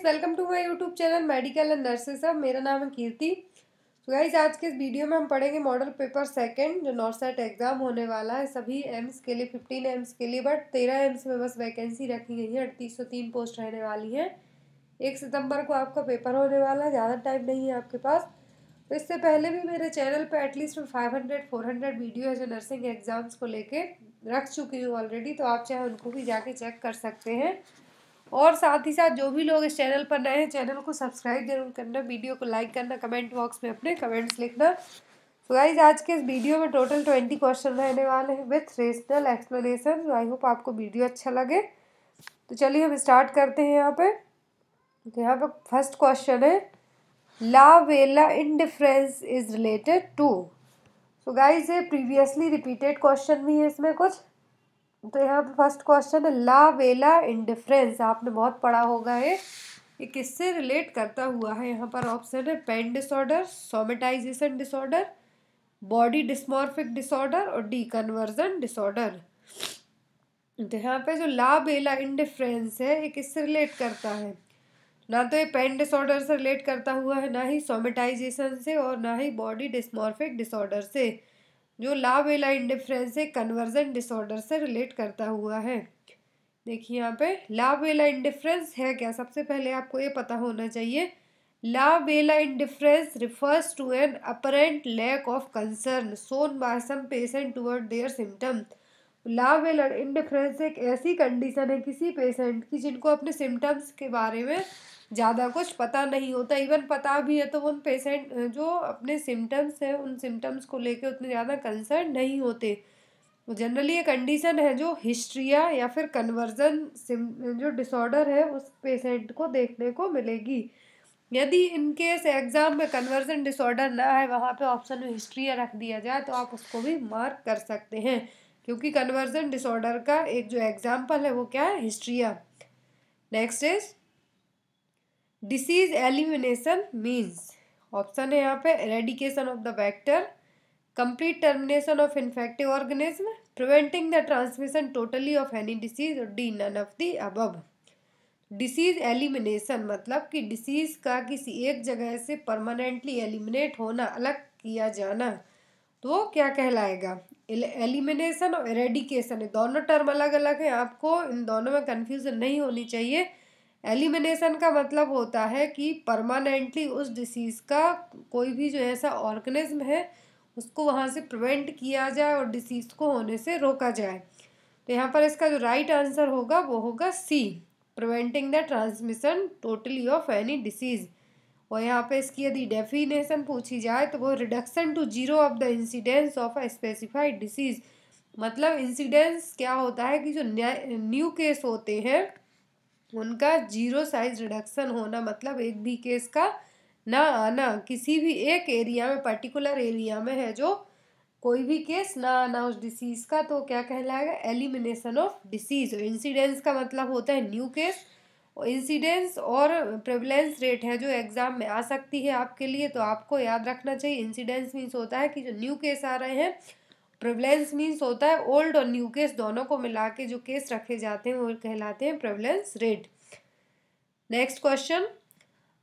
Welcome to my YouTube channel medical and nurses. अब मेरा नाम है कीर्ति। तो गाइस, आज के इस वीडियो में हम पढ़ेंगे मॉडल पेपर सेकंड जो नॉर्सेट एग्जाम होने वाला है। सभी एम्स के लिए 15 एम्स के लिए, बट 13 एम्स में बस वैकेंसी रखी गई है। 3803 पोस्ट रहने वाली है। 1 सितंबर को आपका पेपर होने वाला है। ज़्यादा टाइम नहीं है आपके पास। तो इससे पहले भी मेरे चैनल पर एटलीस्ट 500-400 वीडियो है जो नर्सिंग एग्जाम्स को लेके रख चुकी हूँ ऑलरेडी। तो आप चाहे उनको भी जाके चेक कर सकते हैं। और साथ ही साथ जो भी लोग इस चैनल पर नए हैं, चैनल को सब्सक्राइब जरूर करना, वीडियो को लाइक करना, कमेंट बॉक्स में अपने कमेंट्स लिखना। तो गाइस, आज के इस वीडियो में टोटल 20 क्वेश्चन रहने वाले हैं with regional explanation. I hope आपको वीडियो अच्छा लगे। तो चलिए हम स्टार्ट करते हैं। तो यहाँ पे फर्स्ट क्वेश्चन है, ला वेला indifference is related to. So guys, ये प्रीवियसली रिपीटेड क्वेश्चन भी है इसमें कुछ। तो यहाँ पे फर्स्ट क्वेश्चन है, ला वेला इंडिफरेंस आपने बहुत पढ़ा होगा। ये किससे रिलेट करता हुआ है? यहाँ पर ऑप्शन है pain disorder, somatization disorder, body dysmorphic disorder और डी कन्वर्जन डिसऑर्डर। तो यहाँ पे जो ला वेला इंडिफरेंस है ये किससे रिलेट करता है? ना तो ये पेन डिसऑर्डर से रिलेट करता हुआ है, ना ही सोमेटाइजेशन से, और ना ही बॉडी डिस्मॉर्फिक डिसऑर्डर से। जो ला वेला इंडिफरेंस है कन्वर्जन डिसऑर्डर से रिलेट करता हुआ है। देखिए यहाँ पे ला वेला इंडिफरेंस है क्या, सबसे पहले आपको ये पता होना चाहिए। ला वेला indifference refers to an apparent lack of concern shown by some patient toward their symptom. La वेला इंडिफरेंस एक ऐसी कंडीशन है किसी पेशेंट की जिनको अपने सिम्टम्स के बारे में ज़्यादा कुछ पता नहीं होता। इवन पता भी है तो उन पेशेंट जो अपने सिम्टम्स हैं उन सिम्टम्स को लेके उतने ज़्यादा कंसर्न नहीं होते। जनरली ये कंडीशन है जो हिस्ट्रिया या फिर कन्वर्जन जो डिसऑर्डर है उस पेशेंट को देखने को मिलेगी। यदि इनकेस एग्जाम में कन्वर्जन डिसऑर्डर ना है, वहाँ पे ऑप्शन में हिस्ट्रिया रख दिया जाए तो आप उसको भी मार्क कर सकते हैं, क्योंकि कन्वर्जन डिसऑर्डर का एक जो एग्जाम्पल है वो क्या है, hysteria. Next is disease elimination means. Option है यहाँ पे eradication of the vector, complete termination of infective organism, preventing the transmission totally of any disease और D none of the above। Disease elimination मतलब कि डिसीज का किसी एक जगह से परमानेंटली एलिमिनेट होना, अलग किया जाना, तो क्या कहलाएगा? एलिमिनेशन और एरेडिकेशन, दोनों टर्म अलग अलग है, आपको इन दोनों में कंफ्यूजन नहीं होनी चाहिए। एलिमिनेशन का मतलब होता है कि परमानेंटली उस डिसीज का कोई भी जो ऐसा ऑर्गेनिज्म है उसको वहाँ से प्रिवेंट किया जाए और डिसीज को होने से रोका जाए। तो यहाँ पर इसका जो राइट आंसर होगा वो होगा C, preventing the transmission totally of any disease. और यहाँ पे इसकी यदि डेफिनेशन पूछी जाए तो वो reduction to zero of the incidence of a specified disease. मतलब इंसिडेंस क्या होता है कि जो न्यू केस होते हैं उनका जीरो साइज रिडक्शन होना, मतलब एक भी केस का ना आना, किसी भी एक एरिया में, पर्टिकुलर एरिया में है जो कोई भी केस ना आना उस डिसीज का, तो क्या कहलाएगा? Elimination of disease. इंसिडेंस का मतलब होता है न्यू केस, और इंसिडेंस और प्रेवलेंस रेट है जो एग्जाम में आ सकती है आपके लिए, तो आपको याद रखना चाहिए। इंसिडेंस मीन्स होता है कि जो न्यू केस आ रहे हैं, प्रेवलेंस मीन्स होता है ओल्ड और न्यू केस दोनों को मिला के जो केस रखे जाते हैं वो कहलाते हैं prevalence rate. Next question,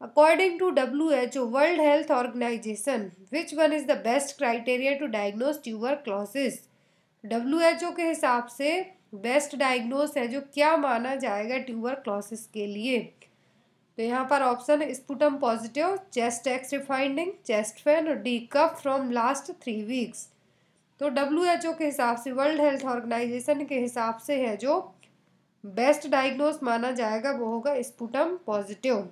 according to WHO World Health Organization, which one is the best criteria to diagnose tuberculosis? WHO के हिसाब से बेस्ट डायग्नोस है जो क्या माना जाएगा ट्यूबरक्लोसिस के लिए? तो यहाँ पर ऑप्शन है sputum positive, chest X-ray finding, chest pain और the cough from last 3 weeks. तो WHO के हिसाब से, वर्ल्ड हेल्थ ऑर्गेनाइजेशन के हिसाब से है जो बेस्ट डायग्नोस माना जाएगा वो होगा स्पुटम पॉजिटिव,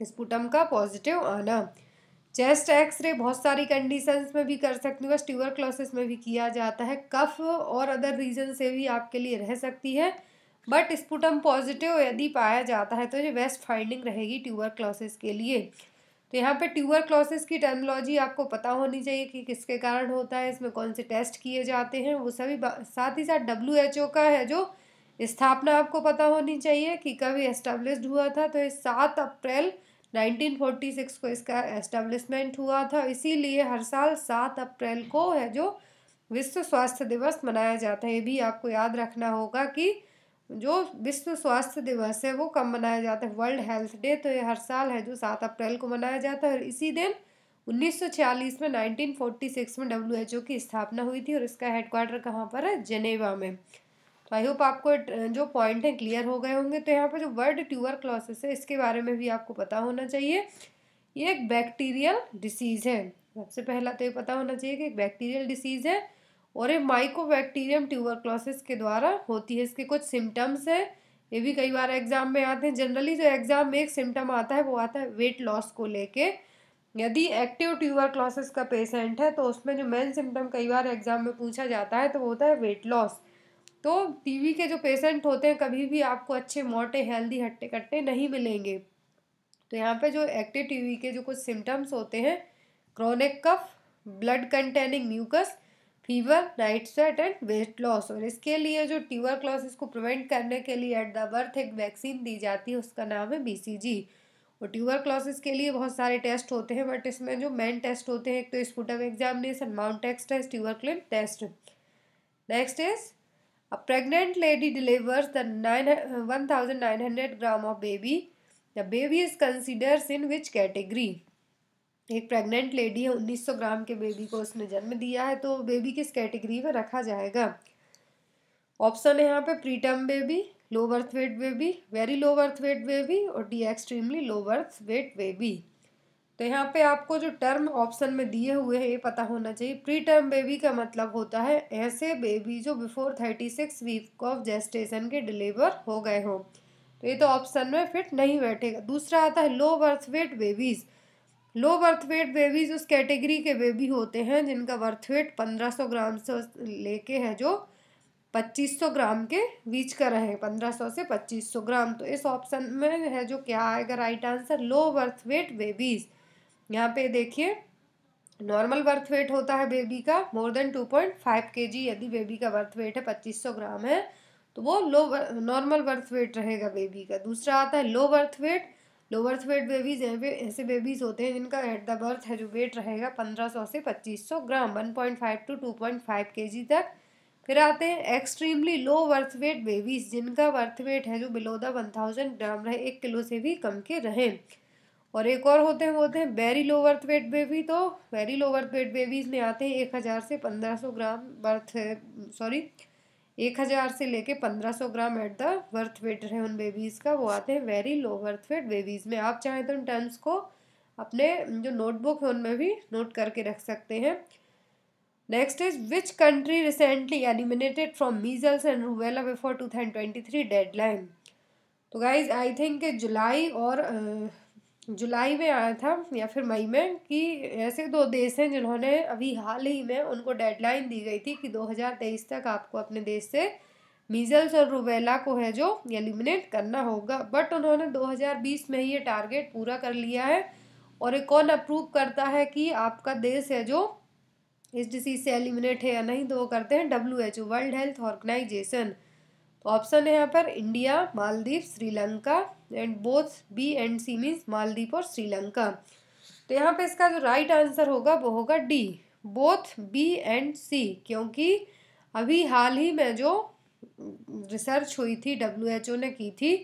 स्पुटम का पॉजिटिव आना। चेस्ट एक्सरे बहुत सारी कंडीशंस में भी कर सकते हैं, बस ट्यूबरक्लोसिस में भी किया जाता है, कफ और अदर रीजन से भी आपके लिए रह सकती है, बट स्पुटम पॉजिटिव यदि पाया जाता है तो ये बेस्ट फाइंडिंग रहेगी ट्यूबरक्लोसिस के लिए। तो यहाँ पे ट्यूबरक्लोसिस की टर्मिनोलॉजी आपको पता होनी चाहिए कि किसके कारण होता है, इसमें कौन से टेस्ट किए जाते हैं, वो सभी साथ ही साथ WHO का है जो स्थापना आपको पता होनी चाहिए कि कब एस्टेब्लिश्ड हुआ था। तो ये 7 अप्रैल 1946 को इसका एस्टेब्लिशमेंट हुआ था, इसीलिए हर साल 7 अप्रैल को है जो विश्व स्वास्थ्य दिवस मनाया जाता है। ये भी आपको याद रखना होगा कि जो विश्व स्वास्थ्य दिवस है वो कब मनाया जाता है, वर्ल्ड हेल्थ डे, तो ये हर साल है जो 7 अप्रैल को मनाया जाता है। और इसी दिन 1946 में 1946 में WHO की स्थापना हुई थी और इसका हेडक्वार्टर कहाँ पर है, जेनेवा में। तो आई होप आपको जो पॉइंट है क्लियर हो गए होंगे। तो यहाँ पर जो वर्ड ट्यूबरक्लोसिस है इसके बारे में भी आपको पता होना चाहिए। ये एक बैक्टीरियल डिसीज़ है। सबसे पहला तो ये पता होना चाहिए कि एक बैक्टीरियल डिसीज़ है और ये माइकोबैक्टीरियम ट्यूबरक्लोसिस के द्वारा होती है। इसके कुछ सिम्टम्स हैं, ये भी कई बार एग्जाम में आते हैं। जनरली जो एग्जाम में एक सिम्टम आता है वो आता है वेट लॉस को लेके। यदि एक्टिव ट्यूबरक्लोसिस का पेशेंट है तो उसमें जो मेन सिम्टम कई बार एग्जाम में पूछा जाता है तो वो होता है वेट लॉस। तो टीबी के जो पेशेंट होते हैं कभी भी आपको अच्छे मोटे हेल्दी हट्टे कट्टे नहीं मिलेंगे। तो यहाँ पे जो एक्टिव टीबी के जो कुछ सिम्टम्स होते हैं, chronic cough, blood containing mucus, fever, night sweat and weight loss. और इसके लिए जो ट्यूबरक्लोसिस को प्रिवेंट करने के लिए एट द बर्थ एक वैक्सीन दी जाती है, उसका नाम है BCG। और ट्यूबरक्लोसिस के लिए बहुत सारे टेस्ट होते हैं, बट इसमें जो मेन टेस्ट होते हैं एक तो sputum examination, mount test test, tuberculin test. Next is a pregnant lady delivers the 1900 gram of baby. The baby is considered in which category? एक प्रेग्नेंट लेडी है, 1900 ग्राम के बेबी को उसने जन्म दिया है, तो बेबी किस कैटेगरी में रखा जाएगा? ऑप्शन है यहाँ पे preterm baby, low birth weight baby, very low birth weight baby और the extremely low birth weight baby. तो यहाँ पे आपको जो टर्म ऑप्शन में दिए हुए हैं ये पता होना चाहिए। प्री टर्म बेबी का मतलब होता है ऐसे बेबी जो बिफोर 36 वीक ऑफ जेस्टेशन के डिलीवर हो गए हों, तो ये तो ऑप्शन में फिट नहीं बैठेगा। दूसरा आता है लो बर्थ वेट बेबीज। लो बर्थ वेट बेबीज उस कैटेगरी के बेबी होते हैं जिनका बर्थ वेट 1500 ग्राम से लेके है जो 2500 ग्राम के बीच का रहे, 1500 से 2500 ग्राम। तो इस ऑप्शन में है जो क्या आएगा राइट आंसर, लो बर्थ वेट बेबीज। यहाँ पे देखिए नॉर्मल बर्थ वेट होता है बेबी का मोर देन 2.5 kg। यदि बेबी का बर्थ वेट है 2500 ग्राम है तो वो नॉर्मल बर्थ वेट रहेगा बेबी का। दूसरा आता है लो बर्थ वेट। लो बर्थ वेट बेबीज ऐसे बेबीज होते हैं जिनका एट द बर्थ है जो वेट रहेगा 1500 से 2500 ग्राम, 1.5 to 2.5 kg तक। फिर आते हैं extremely low birth weight babies जिनका बर्थ वेट है जो बिलो द 1000 ग्राम रहे, 1 किलो से भी कम के रहें। और एक और होते हैं very low birth weight baby. तो very low birth weight babies में आते हैं 1000 से 1500 ग्राम 1000 से लेके 1500 ग्राम एट द बर्थ वेट रहे उन बेबीज का, वो आते हैं very low birth weight babies में। आप चाहें तो इन टर्म्स को अपने जो नोटबुक है उनमें भी नोट करके रख सकते हैं। Next is which country recently eliminated from measles and rubella before 2023 deadline. तो गाइज आई थिंक जुलाई में आया था या फिर मई में कि ऐसे 2 देश हैं जिन्होंने अभी हाल ही में उनको डेडलाइन दी गई थी कि 2023 तक आपको अपने देश से मीजल्स और रूबेला को है जो एलिमिनेट करना होगा, बट उन्होंने 2020 में ही ये टारगेट पूरा कर लिया है। और ये कौन अप्रूव करता है कि आपका देश है जो इस डिसीज से एलिमिनेट है या नहीं, तो वो करते हैं WHO, वर्ल्ड हेल्थ ऑर्गेनाइजेशन। तो ऑप्शन है यहाँ पर India, Maldives, Sri Lanka and both B and C means Maldives और श्रीलंका। तो यहाँ पे इसका जो राइट आंसर होगा वो होगा D, both B and C, क्योंकि अभी हाल ही में जो रिसर्च हुई थी WHO ने की थी,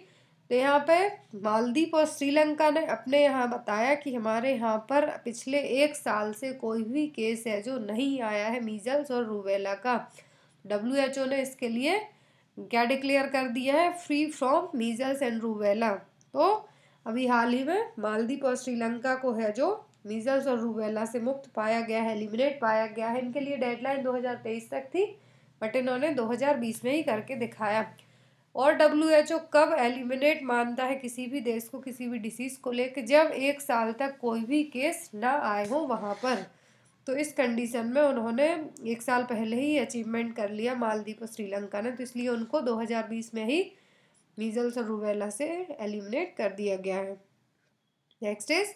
तो यहाँ पे मालदीव और श्रीलंका ने अपने यहाँ बताया कि हमारे यहाँ पर पिछले 1 साल से कोई भी केस है जो नहीं आया है मीजल्स और रूबेला का। WHO ने इसके लिए क्या डिक्लेयर कर दिया है, free from measles and rubella. तो अभी हाल ही में मालदीव और श्रीलंका को है जो मीजल्स और रूबेला से मुक्त पाया गया है, एलिमिनेट पाया गया है। इनके लिए डेडलाइन 2023 तक थी, बट इन्होंने 2020 में ही करके दिखाया। और WHO कब एलिमिनेट मानता है किसी भी देश को किसी भी डिसीज़ को लेकर, जब 1 साल तक कोई भी केस ना आए हो वहाँ पर। तो इस कंडीशन में उन्होंने 1 साल पहले ही अचीवमेंट कर लिया मालदीव और श्रीलंका ने, तो इसलिए उनको 2020 में ही मीजल्स और रूबेला से एलिमिनेट कर दिया गया है। Next is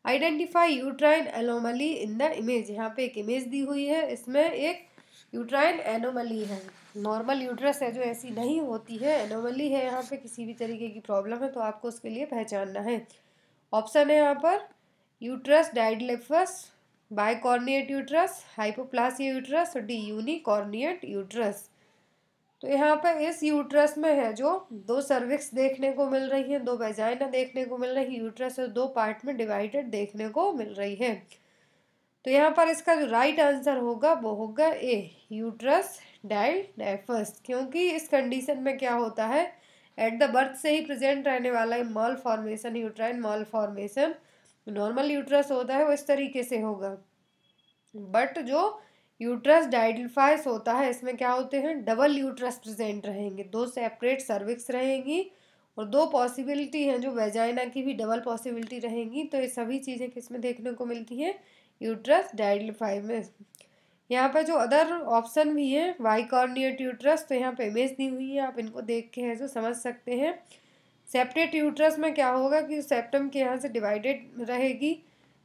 identify uterine anomaly in the image. यहाँ पे एक इमेज दी हुई है, इसमें एक यूट्राइन एनोमली है। नॉर्मल यूट्रस है जो ऐसी नहीं होती है, एनोमली है, यहाँ पे किसी भी तरीके की प्रॉब्लम है तो आपको उसके लिए पहचानना है। ऑप्शन है यहाँ पर यूट्रस डाइडलेफस, बाइकॉर्निएट यूट्रस, हाइपोप्लासिया यूट्रस और डी यूनिकॉर्निएट यूट्रस। तो यहाँ पे इस यूट्रस में है जो 2 सर्विक्स देखने को मिल रही है, 2 वेजाइना देखने को मिल रही है। यूट्रस 2 पार्ट में डिवाइडेड देखने को मिल रही है। तो यहाँ पर इसका जो राइट आंसर होगा वो होगा ए, यूट्रस डाइफस। क्योंकि इस कंडीशन में क्या होता है, एट द बर्थ से ही प्रेजेंट रहने वाला है mall formation, uterine mall formation. Normal uterus होता है वो इस तरीके से होगा, बट जो यूट्रस डाइडल्फाइस होता है इसमें क्या होते हैं, डबल यूट्रस प्रेजेंट रहेंगे, 2 सेपरेट सर्विक्स रहेंगी और 2 पॉसिबिलिटी हैं जो वेजाइना की भी डबल पॉसिबिलिटी रहेंगी। तो ये सभी चीज़ें किसमें देखने को मिलती हैं, यूट्रस डाइडल्फाइस में। यहाँ पे जो अदर ऑप्शन भी है बाइकॉर्निएट यूट्रस, तो यहाँ पे इमेज दी हुई है, आप इनको देख के है जो समझ सकते हैं। सेपरेट यूट्रस में क्या होगा कि सेप्टम के यहाँ से डिवाइडेड रहेगी।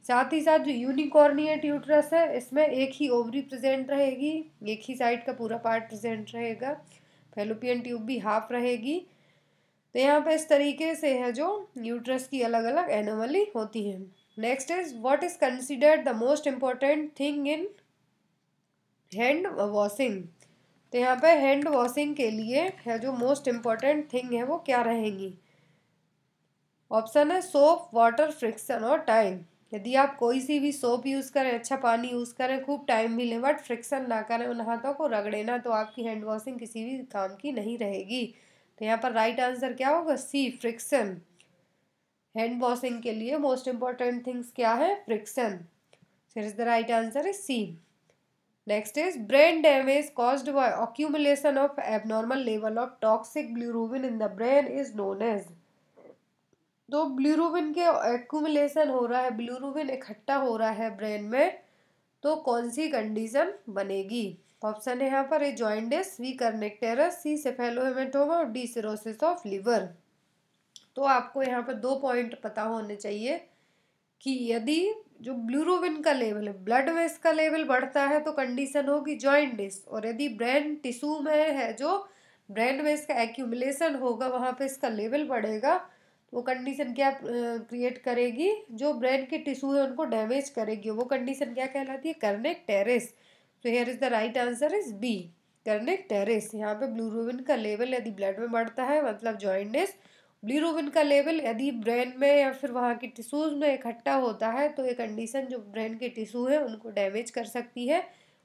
साथ ही साथ जो यूनिकॉर्निएट यूट्रस है इसमें एक ही ओवरी प्रेजेंट रहेगी, एक ही साइड का पूरा पार्ट प्रेजेंट रहेगा। फैलोपियन ट्यूब भी हाफ रहेगी। तो यहाँ पे इस तरीके से है जो यूट्रस की अलग अलग एनोमली होती हैं। Next is what is considered the most important thing in hand washing. तो यहाँ पे हैंड वॉशिंग के लिए है जो मोस्ट इम्पोर्टेंट थिंग है वो क्या रहेंगी। ऑप्शन है सोप, वाटर, फ्रिक्शन और टाइम। यदि आप कोई सी भी सोप यूज़ करें, अच्छा पानी यूज़ करें, खूब टाइम भी लें, बट फ्रिक्शन ना करें, उन हाथों को रगड़े ना, तो आपकी हैंड वॉशिंग किसी भी काम की नहीं रहेगी। तो यहाँ पर राइट आंसर क्या होगा, सी, फ्रिक्शन। हैंड वॉशिंग के लिए मोस्ट इम्पॉर्टेंट थिंग्स क्या है, friction. So is the right answer is C. Next is brain damage caused by accumulation of abnormal level of toxic bilirubin in the brain is known as। तो bilirubin के accumulation हो रहा है, bilirubin इकट्ठा हो रहा है ब्रेन में, तो कौन सी कंडीशन बनेगी। ऑप्शन है यहाँ पर ए जॉइंडिस, बी कर्निकटेरस, सी सेफेलोहेमेटोमा और डी सिरोसिस ऑफ लिवर। तो आपको यहाँ पर 2 पॉइंट पता होने चाहिए कि यदि जो बिलिरुबिन का लेवल है, ब्लड में इसका लेवल बढ़ता है तो कंडीशन होगी जॉइंडिस, और यदि ब्रेन टिश्यू में है जो ब्रेन में इसका एक्यूमुलेशन होगा, वहाँ पे इसका लेवल बढ़ेगा, तो वो कंडीशन क्या क्रिएट करेगी, जो ब्रेन के टिश्यू है उनको डैमेज करेगी। वो कंडीशन क्या कहलाती है, कर्निकटेरिस। तो here is the right answer is B, kernicterus. यहाँ पे बिलिरुबिन का लेवल यदि ब्लड में बढ़ता है मतलब जॉइंडिस, बिलिरुबिन का लेवल यदि ब्रेन में या फिर वहाँ के टिश्यूज में इकट्ठा होता है तो ये कंडीशन जो ब्रेन के टिश्यू है उनको डैमेज कर सकती है,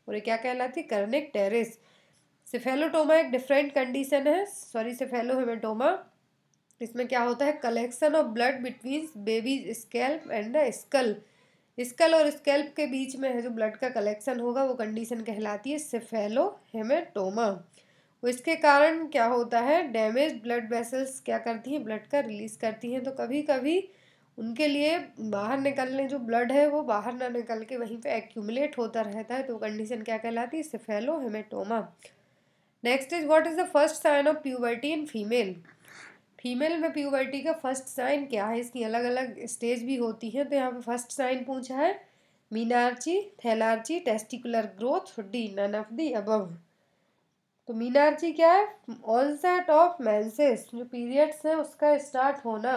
और ये क्या कहलाती है, कर्निकटेरिस। सेफेलोटोमा एक डिफरेंट कंडीशन है, सॉरी सेफेलोहेमेटोमा। इसमें क्या होता है, collection of blood between baby's scalp and the skull. Skull और स्कैल्प के बीच में है जो ब्लड का कलेक्शन होगा वो कंडीशन कहलाती है सेफेलोहेमेटोमा। इसके कारण क्या होता है, डैमेज ब्लड वेसल्स क्या करती हैं, ब्लड का रिलीज करती हैं। तो कभी कभी उनके लिए बाहर निकलने जो ब्लड है वो बाहर ना निकल के वहीं पे एक्यूमुलेट होता रहता है, तो कंडीशन क्या कहलाती है, cephalohematoma. Next is what is the first sign of puberty in female. Female में प्यूबर्टी का फर्स्ट साइन क्या है, इसकी अलग अलग स्टेज भी होती है। तो यहाँ पे फर्स्ट साइन पूछा है, menarche, thelarche, testicular growth, D none of the above. तो मीनार्ची क्या है, ऑनसेट ऑफ मेंसेस, जो पीरियड्स हैं उसका स्टार्ट होना।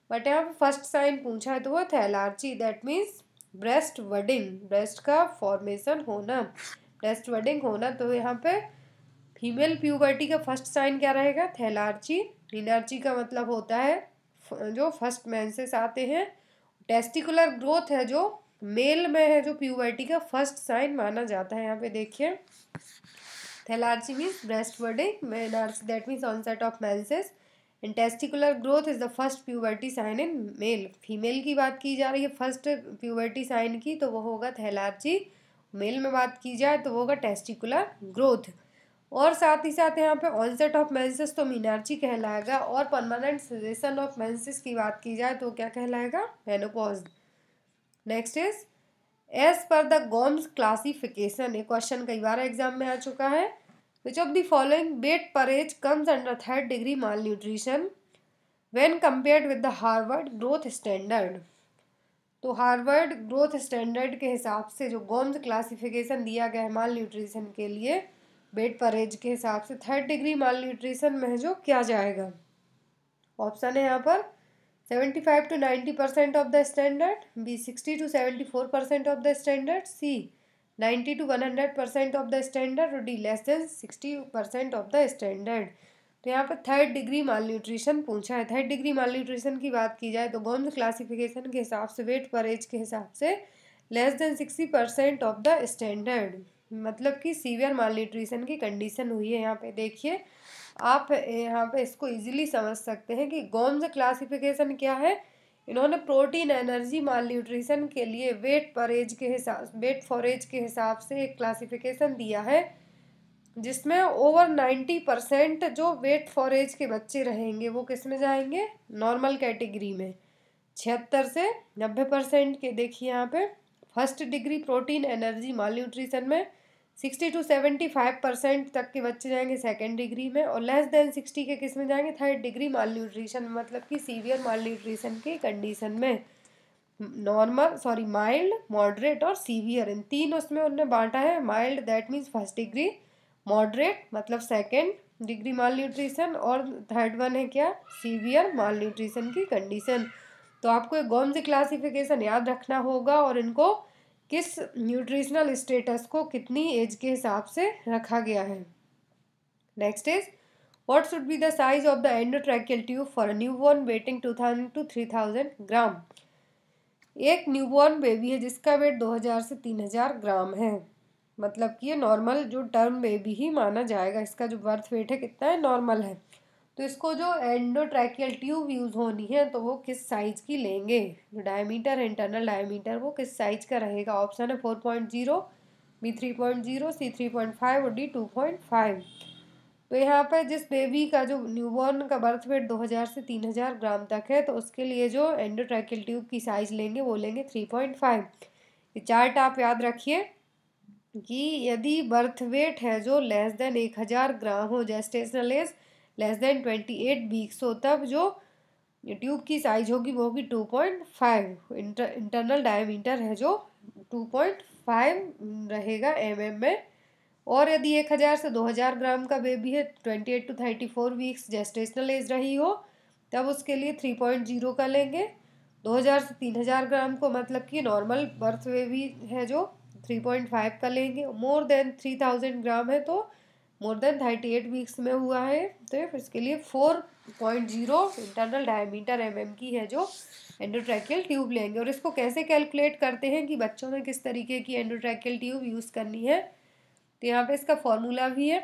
बट यहाँ पे फर्स्ट साइन पूछा है तो वो thelarche, that means breast budding, breast का फॉर्मेशन होना, ब्रेस्ट वडिंग होना। तो यहाँ पे फीमेल प्यूबर्टी का फर्स्ट साइन क्या रहेगा, थैलार्ची। मीनार्ची का मतलब होता है जो फर्स्ट मेंसेस आते हैं। टेस्टिकुलर ग्रोथ है जो मेल में है जो प्यूबर्टी का फर्स्ट साइन माना जाता है। यहाँ पे देखिए, थैलार्ची means breast budding, menarche that means onset of menses, and testicular growth is the first puberty sign in male। Female की बात की जा रही है फर्स्ट प्यूबर्टी साइन की, तो वो होगा थैलार्ची। मेल में बात की जाए तो वो होगा टेस्टिकुलर ग्रोथ। और साथ ही साथ यहाँ पे ऑनसेट ऑफ मेंसेस तो मीनार्ची कहलाएगा, और परमानेंट सेसेशन ऑफ मेंसेस की बात की जाए तो क्या कहलाएगा, menopause. Next is age per the Gomez classification, एक क्वेश्चन कई बार एग्जाम में आ चुका है, which of the following weight per age comes under 3rd degree malnutrition when compared with the Harvard growth standard. तो हार्वर्ड ग्रोथ स्टैंडर्ड के हिसाब से जो गोम्स क्लासिफिकेशन दिया गया है माल न्यूट्रिशन के लिए, वेट पर एज के हिसाब से 3rd डिग्री माल न्यूट्रिशन में जो क्या जाएगा। ऑप्शन है यहाँ पर 75 to 90% of the standard, B 60 to 74% of the standard, C 90 to 100% of the standard और D less than 60% of the standard. तो यहाँ पर 3rd डिग्री माल न्यूट्रिशन पूछा है। 3rd डिग्री माल न्यूट्रिशन की बात की जाए तो गोम्स क्लासिफिकेशन के हिसाब से वेट पर एज के हिसाब से less than 60% of the standard, मतलब कि सीवियर माल न्यूट्रिशन की कंडीशन हुई है। यहाँ पे देखिए, आप यहाँ पे इसको इजीली समझ सकते हैं कि गोम्स क्लासिफिकेशन क्या है। इन्होंने प्रोटीन एनर्जी माल न्यूट्रिशन के लिए वेट फॉर एज के हिसाब से एक क्लासिफिकेशन दिया है, जिसमें ओवर 90% जो वेट फॉर एज के बच्चे रहेंगे वो किस में जाएंगे, नॉर्मल कैटेगरी में। 76 से 90% के देखिए यहाँ पे 1st डिग्री प्रोटीन एनर्जी माल न्यूट्रिशन में, 60 to 75% तक के बच्चे जाएंगे 2nd डिग्री में, और लेस देन 60 के किस में जाएंगे, 3rd डिग्री माल न्यूट्रिशन में, मतलब कि सीवियर माल न्यूट्रिशन की कंडीशन में। माइल्ड, मॉडरेट और सीवियर, इन 3 उसमें उन्होंने बांटा है। Mild that means 1st degree, moderate मतलब 2nd डिग्री माल न्यूट्रिशन, और 3rd वन है क्या, सीवियर माल न्यूट्रिशन की कंडीशन। तो आपको एक गोम्स क्लासिफिकेशन याद रखना होगा और इनको किस न्यूट्रिशनल स्टेटस को कितनी एज के हिसाब से रखा गया है। Next is what should be the size of the endotracheal tube for a newborn waiting 2000 to 3000 ग्राम। एक न्यूबॉर्न बेबी है जिसका वेट 2000 से 3000 ग्राम है, मतलब कि ये नॉर्मल जो टर्म बेबी ही माना जाएगा। इसका जो बर्थ वेट है कितना है, नॉर्मल है। तो इसको जो एंडोट्रैकियल ट्यूब यूज़ होनी है तो वो किस साइज़ की लेंगे, जो डायमीटर है, इंटरनल डायमीटर, वो किस साइज़ का रहेगा। ऑप्शन है 4.0, बी 3.0, सी 3.5 और डी 2.5। तो यहाँ पर जिस बेबी का जो न्यूबॉर्न का बर्थ वेट 2000 से 3000 ग्राम तक है तो उसके लिए जो एंडोट्रैकियल ट्यूब की साइज़ लेंगे वो लेंगे 3.5। ये चार्ट आप याद रखिए कि यदि बर्थ वेट है जो लेस देन 1000 ग्राम हो, gestational age less than 28 weeks हो, तब जो ट्यूब की साइज होगी वो होगी 2.5। इंटरनल डायमीटर है जो 2.5 रहेगा में। और यदि 1000 से 2000 ग्राम का बेबी है, 28 to 34 वीक्स जेस्टेशनल एज रही हो, तब उसके लिए 3.0 का लेंगे। 2000 से 3000 ग्राम को मतलब कि नॉर्मल बर्थ बेबी है जो 3.5 का लेंगे। मोर देन 3000 ग्राम है तो मोर देन 38 वीक्स में हुआ है तो इसके लिए 4.0 इंटरनल डायमीटर की है जो एंडोट्रैकियल ट्यूब लेंगे। और इसको कैसे कैलकुलेट करते हैं कि बच्चों में किस तरीके की एंडोट्रैकियल ट्यूब यूज़ करनी है, तो यहाँ पे इसका फॉर्मूला भी है।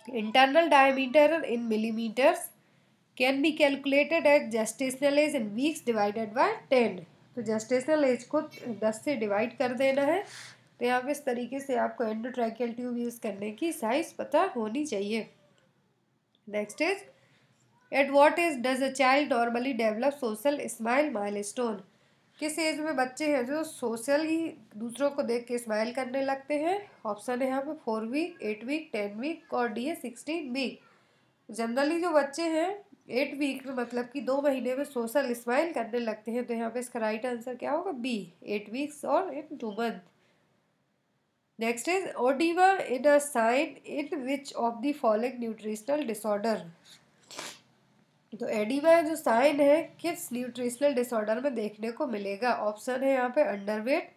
Internal diameter in millimetres can be calculated at gestational age in weeks divided by 10। तो जेस्टेशनल एज को 10 से डिवाइड कर देना है। तो यहाँ पे इस तरीके से आपको एंडोट्रैकियल ट्यूब यूज़ करने की साइज पता होनी चाहिए। Next is at what age does a child normally develop social smile milestone. किस एज में बच्चे हैं जो सोशल ही दूसरों को देख के स्माइल करने लगते हैं। ऑप्शन है यहाँ पे 4 वीक, 8 वीक, 10 वीक और डी है 16 वीक। जनरली जो बच्चे हैं 8 वीक मतलब कि 2 महीने में सोशल स्माइल करने लगते हैं। तो यहाँ पे इसका राइट आंसर क्या होगा, बी, 8 वीक्स और in 2 month. Next is oedema in a sign in which of the following nutritional disorder. तो एडिमा जो साइन है किस न्यूट्रिशनल डिसऑर्डर में देखने को मिलेगा। ऑप्शन है यहाँ पे अंडरवेट,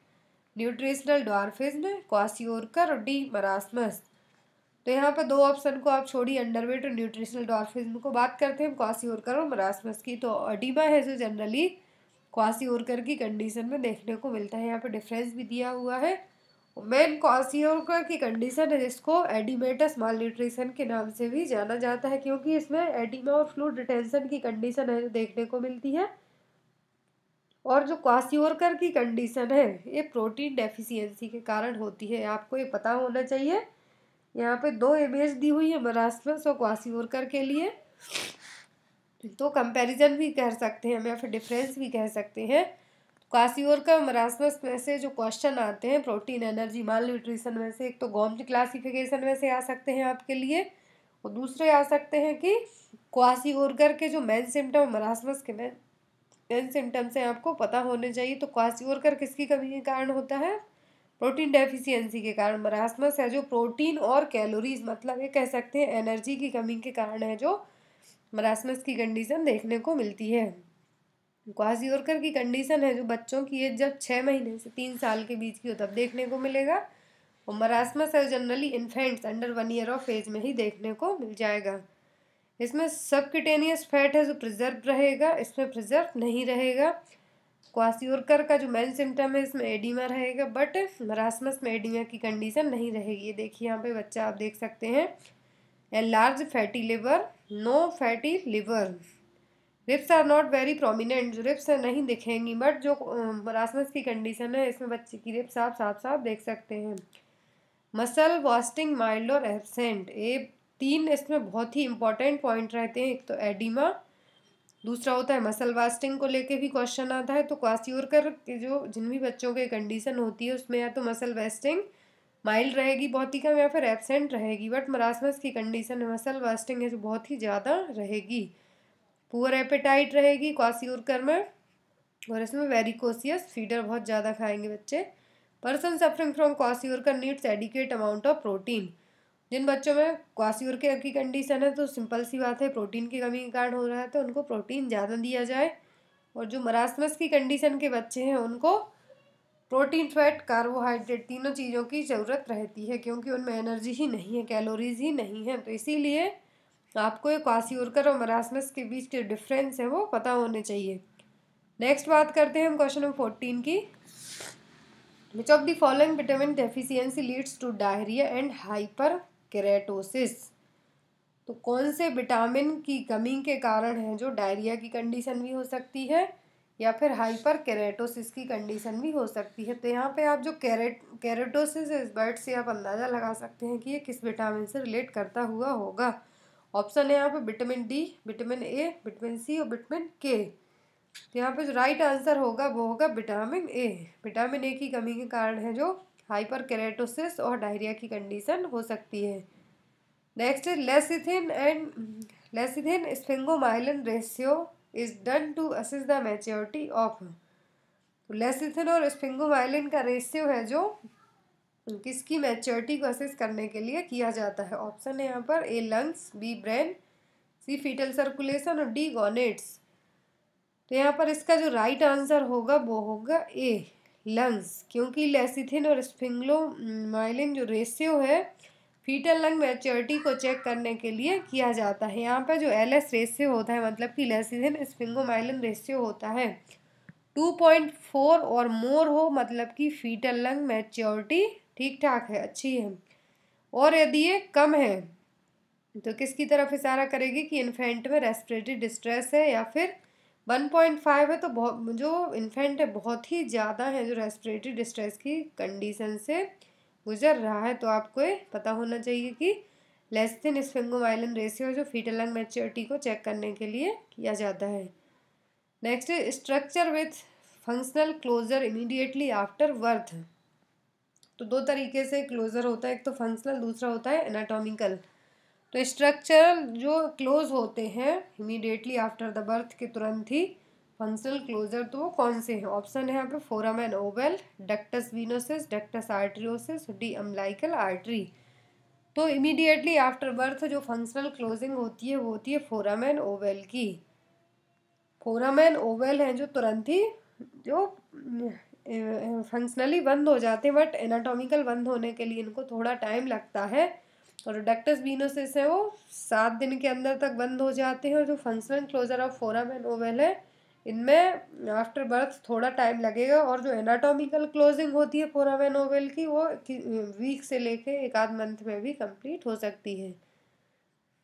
न्यूट्रिशनल ड्वार्फिज्म, क्वासियोरकर और डी मरासमस। तो यहाँ पर 2 ऑप्शन को आप छोड़िए, अंडरवेट और न्यूट्रिशनल ड्वार्फिज्म को। बात करते हैं क्वासियोरकर और मरासमस की। तो एडिमा है जो जनरली क्वासियोरकर की कंडीशन में देखने को मिलता है। यहाँ पे डिफरेंस भी दिया हुआ है। मेन क्वासियोरकर की कंडीशन है जिसको एडिमेटस माल न्यूट्रिशन के नाम से भी जाना जाता है, क्योंकि इसमें एडिमा और फ्लूइड रिटेंशन की कंडीशन है जो देखने को मिलती है। और जो क्वासियोरकर की कंडीशन है ये प्रोटीन डेफिशिएंसी के कारण होती है, आपको ये पता होना चाहिए। यहाँ पे 2 इमेज दी हुई है मरासमस और क्वासियोरकर के लिए, तो कंपैरिजन भी कह सकते हैं हम या फिर डिफरेंस भी कह सकते हैं। क्वासियोरकर और मरासमस में से जो क्वेश्चन आते हैं प्रोटीन एनर्जी माल न्यूट्रिशन में से, एक तो गोम्स क्लासिफिकेशन में से आ सकते हैं आपके लिए, और दूसरे आ सकते हैं कि क्वासियोरकर के जो मेन सिम्टम, मरासमस के मेन सिम्टम्स हैं आपको पता होने चाहिए। तो क्वासियोरकर किसकी कमी के कारण होता है, प्रोटीन डेफिशिएंसी के कारण। मरासमस है जो प्रोटीन और कैलोरीज मतलब ये कह सकते हैं एनर्जी की कमी के कारण है जो मरासमस की कंडीशन देखने को मिलती है। क्वाशियोरकर की कंडीशन है जो बच्चों की एज जब 6 महीने से 3 साल के बीच की हो तब देखने को मिलेगा, और मरासमस है generally infants under 1 year of age में ही देखने को मिल जाएगा। इसमें सबक्यूटेनियस फैट है जो प्रिजर्व रहेगा, इसमें प्रिजर्व नहीं रहेगा। क्वाशियोरकर का जो मेन सिम्टम है इसमें एडिमा रहेगा, बट मरासमस में एडिमा की कंडीशन नहीं रहेगी। ये देखिए यहाँ पे बच्चा आप देख सकते हैं, a large fatty liver, no fatty liver, ribs are not very prominent, जो रिप्स नहीं दिखेंगी, बट जो मरासमस की कंडीशन है इसमें बच्चे की रिप्स आप साफ साफ देख सकते हैं। मसल वास्टिंग माइल्ड और एब्सेंट, ये 3 इसमें बहुत ही इंपॉर्टेंट पॉइंट रहते हैं। एक तो एडिमा, दूसरा होता है मसल वास्टिंग को लेके भी क्वेश्चन आता है। तो क्वाशियोरकर के जो जिन भी बच्चों के कंडीशन होती है उसमें या तो मसल वास्टिंग माइल्ड रहेगी बहुत ही कम, या फिर एब्सेंट रहेगी, बट मरासमस की कंडीशन में मसल वास्टिंग है जो बहुत ही ज़्यादा रहेगी। पुअर एपेटाइट रहेगी क्वाशियोरकर में, और इसमें वेरिकोसियस फीडर बहुत ज़्यादा खाएंगे बच्चे। Person suffering from kwashiorkor needs adequate amount of protein, जिन बच्चों में क्वाशियोरकर की कंडीशन है तो सिंपल सी बात है प्रोटीन की कमी के कारण हो रहा है तो उनको प्रोटीन ज़्यादा दिया जाए, और जो मरासमस की कंडीशन के बच्चे हैं उनको प्रोटीन, फैट, कार्बोहाइड्रेट तीनों चीज़ों की ज़रूरत रहती है, क्योंकि उनमें एनर्जी ही नहीं है, कैलोरीज ही नहीं है। तो इसीलिए आपको ये क्वाशियोरकर और मरासमस के बीच के डिफरेंस है वो पता होने चाहिए। नेक्स्ट बात करते हैं हम क्वेश्चन नंबर 14 की। Which of the following vitamin deficiency leads to diarrhoea and hyperkeratosis, तो कौन से विटामिन की कमी के कारण है जो डायरिया की कंडीशन भी हो सकती है या फिर हाइपर केरेटोसिस की कंडीशन भी हो सकती है। तो यहाँ पे आप जो केरेटोसिस है इस वर्ड से आप अंदाज़ा लगा सकते हैं कि ये किस विटामिन से रिलेट करता हुआ होगा। ऑप्शन है यहाँ पे vitamin D, vitamin A, vitamin C और विटामिन के। तो यहाँ पे जो राइट आंसर होगा वो होगा विटामिन ए। विटामिन ए की कमी के कारण है जो हाइपर केरेटोसिस और डायरिया की कंडीशन हो सकती है। Next is lecithin sphingomyelin ratio is done to assess the maturity of, तो लेसिथिन और स्फिंगोमाइलिन का रेशियो है जो किसकी मैच्योरिटी को असेस करने के लिए किया जाता है। ऑप्शन है यहाँ पर ए लंग्स, बी ब्रेन, सी फीटल सर्कुलेशन और डी गॉनेट्स। तो यहाँ पर इसका जो राइट आंसर होगा वो होगा ए लंग्स, क्योंकि लेसिथिन और स्फिंगोमाइलिन जो रेशियो है फीटल लंग मैच्योरिटी को चेक करने के लिए किया जाता है। यहाँ पर जो एलएस रेशियो होता है मतलब कि लेसिथिन स्फिंगोमाइलिन रेशियो होता है 2.4 और मोर हो, मतलब कि फीटल लंग मैच्योरिटी ठीक ठाक है, अच्छी है। और यदि ये कम है तो किसकी तरफ इशारा करेगी कि इन्फेंट में रेस्पिरेटरी डिस्ट्रेस है, या फिर 1.5 है तो बहुत जो इन्फेंट है बहुत ही ज़्यादा है जो रेस्पिरेटरी डिस्ट्रेस की कंडीशन से गुजर रहा है। तो आपको ये पता होना चाहिए कि लेसिथिन स्फिंगोमाइलिन रेशियो जो फीटल लंग मैच्योरिटी को चेक करने के लिए किया जाता है। Next structure with functional closure immediately after birth, तो 2 तरीके से क्लोजर होता है, एक तो फंक्शनल दूसरा होता है एनाटॉमिकल। तो स्ट्रक्चरल जो क्लोज होते हैं इमीडिएटली आफ्टर द बर्थ के तुरंत ही फंक्शनल क्लोजर, तो वो कौन से हैं। ऑप्शन है यहाँ पे foramen ovale, ductus venosus, ductus arteriosus, the umbilical artery. तो इमीडिएटली आफ्टर बर्थ जो फंक्शनल क्लोजिंग होती है वो होती है फोरामेन ओवल की। फोरामेन ओवल है जो तुरंत ही जो फंक्शनली बंद हो जाते हैं, बट एनाटॉमिकल बंद होने के लिए इनको थोड़ा टाइम लगता है। और डक्टस वीनोसिस है वो 7 दिन के अंदर तक बंद हो जाते हैं, और जो functional closure of foramen ovale है इनमें आफ्टर बर्थ थोड़ा टाइम लगेगा। और जो एनाटॉमिकल क्लोजिंग होती है फोरामेन ओवल की वो वीक से लेके 1 मंथ में भी कंप्लीट हो सकती है।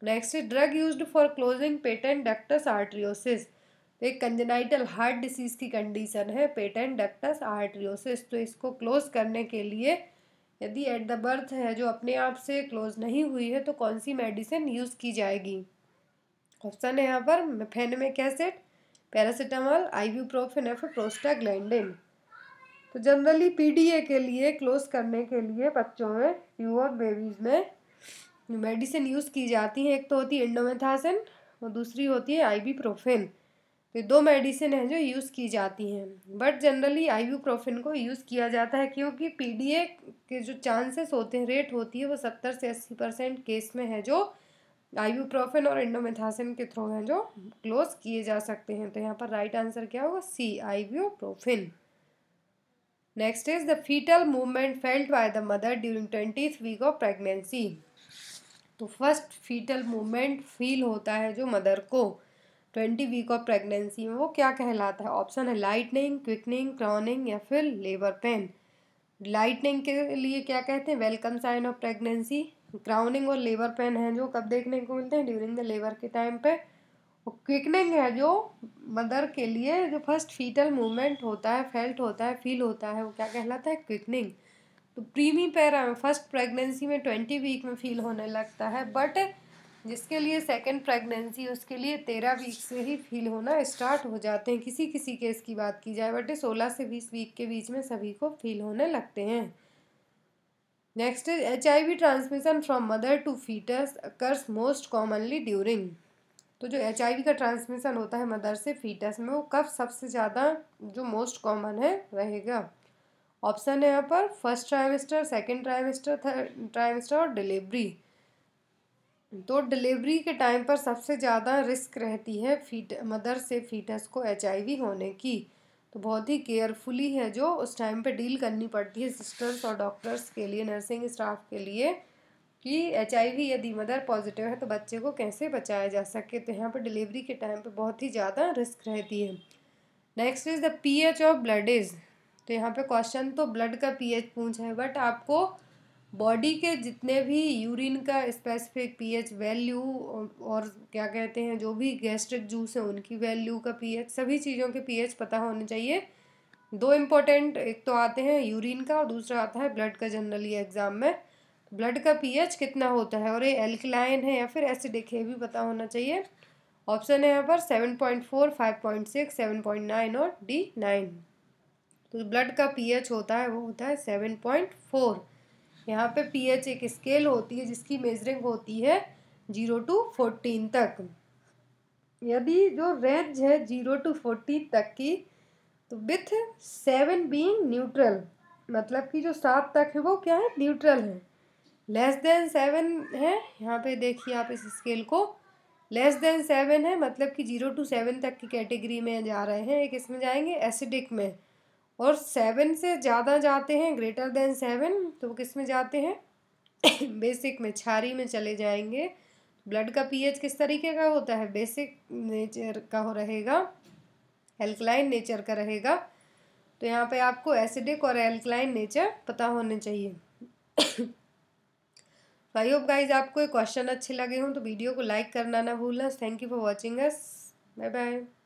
Next drug used for closing patent ductus आर्टरियोसिस, तो एक कंजेनाइटल हार्ट डिसीज की कंडीशन है पेटेंट डक्टस आर्टरियोसिस। तो इसको क्लोज करने के लिए यदि एट द बर्थ है जो अपने आप से क्लोज नहीं हुई है तो कौन सी मेडिसिन यूज़ की जाएगी। ऑप्शन है यहाँ पर मेफेनेमिक एसिड, पैरासीटामोल, आइबुप्रोफेन या फिर प्रोस्टाग्लैंडिन। तो जनरली पीडीए के लिए क्लोज करने के लिए बच्चों में प्योर बेबीज में मेडिसिन यूज़ की जाती है, एक तो होती है इंडोमेथासिन और दूसरी होती है आइबुप्रोफेन। तो 2 मेडिसिन हैं जो यूज़ की जाती हैं, बट जनरली आइबुप्रोफेन को यूज़ किया जाता है क्योंकि पीडीए के जो चांसेस होते हैं, रेट होती है वो 70 से 80% केस में है जो आइबुप्रोफेन और इंडोमेथासिन के थ्रू हैं जो क्लोज किए जा सकते हैं। तो यहाँ पर राइट आंसर क्या होगा? C, ibuprofen. Next is the fetal movement felt by the mother during 20th week of pregnancy. तो फर्स्ट फीटल मूवमेंट फील होता है जो मदर को 20 वीक ऑफ प्रेगनेंसी में, वो क्या कहलाता है? ऑप्शन है लाइटनिंग, क्विकनिंग, क्राउनिंग या फिर लेबर पेन। लाइटनिंग के लिए क्या कहते हैं? Welcome sign of pregnancy. Crowning और लेबर पेन है जो कब देखने को मिलते हैं? ड्यूरिंग द लेबर के टाइम पे। और क्विकनिंग है जो मदर के लिए जो फर्स्ट फीटल मूवमेंट होता है, फेल्ट होता है, फील होता है, वो क्या कहलाता है? क्विकनिंग। तो प्रीमी पैरा में फर्स्ट प्रेगनेंसी में 20 वीक में फील होने लगता है, बट जिसके लिए सेकंड प्रेगनेंसी उसके लिए 13 वीक से ही फील होना स्टार्ट हो जाते हैं। किसी किसी केस की बात की जाए, बट 16 से 20 वीक के बीच में सभी को फील होने लगते हैं। Next is HIV transmission from mother to fetus occurs most commonly during. तो जो HIV का ट्रांसमिशन होता है मदर से फीटस में, वो कब सबसे ज़्यादा जो मोस्ट कॉमन है रहेगा? ऑप्शन है यहाँ पर first trimester, second trimester, third trimester और डिलीवरी। तो डिलीवरी के टाइम पर सबसे ज़्यादा रिस्क रहती है मदर से फीटस को HIV होने की। तो बहुत ही केयरफुली है जो उस टाइम पे डील करनी पड़ती है सिस्टर्स और डॉक्टर्स के लिए, नर्सिंग स्टाफ के लिए, कि HIV यदि मदर पॉजिटिव है तो बच्चे को कैसे बचाया जा सके। तो यहाँ पर डिलीवरी के टाइम पे बहुत ही ज़्यादा रिस्क रहती है। Next is the pH of blood is. तो यहाँ पे क्वेश्चन तो ब्लड का pH पूछा है, बट आपको बॉडी के जितने भी यूरिन का स्पेसिफिक pH वैल्यू और क्या कहते हैं जो भी गैस्ट्रिक जूस है उनकी वैल्यू का pH, सभी चीज़ों के pH पता होने चाहिए। दो इम्पोर्टेंट, एक तो आते हैं यूरिन का और दूसरा आता है ब्लड का जनरली एग्जाम में। ब्लड का pH कितना होता है और ये एल्कलाइन है या फिर एसिडिक है भी पता होना चाहिए। ऑप्शन है यहाँ पर 7.4, 5.6, 7.9 और D9। तो ब्लड का pH होता है वो होता है 7.4। यहाँ पे pH एक स्केल होती है जिसकी मेजरिंग होती है 0 to 14 तक। यदि जो रेंज है 0 to 14 तक की, तो विथ 7 बीइंग न्यूट्रल, मतलब कि जो 7 तक है वो क्या है? न्यूट्रल है। लेस देन 7 है, यहाँ पे देखिए आप इस स्केल को, लेस देन 7 है मतलब कि 0 to 7 तक की कैटेगरी में जा रहे हैं, एक इसमें जाएंगे एसिडिक में। और 7 से ज़्यादा जाते हैं, ग्रेटर देन 7, तो वो किस में जाते हैं? बेसिक में, क्षारी में चले जाएंगे। ब्लड का pH किस तरीके का होता है? बेसिक नेचर का हो रहेगा, एल्कलाइन नेचर का रहेगा। तो यहाँ पे आपको एसिडिक और एल्कलाइन नेचर पता होने चाहिए। आई होप गाइज आपको ये क्वेश्चन अच्छे लगे हों, तो वीडियो को लाइक करना ना भूलना। Thank you for watching us. Bye bye.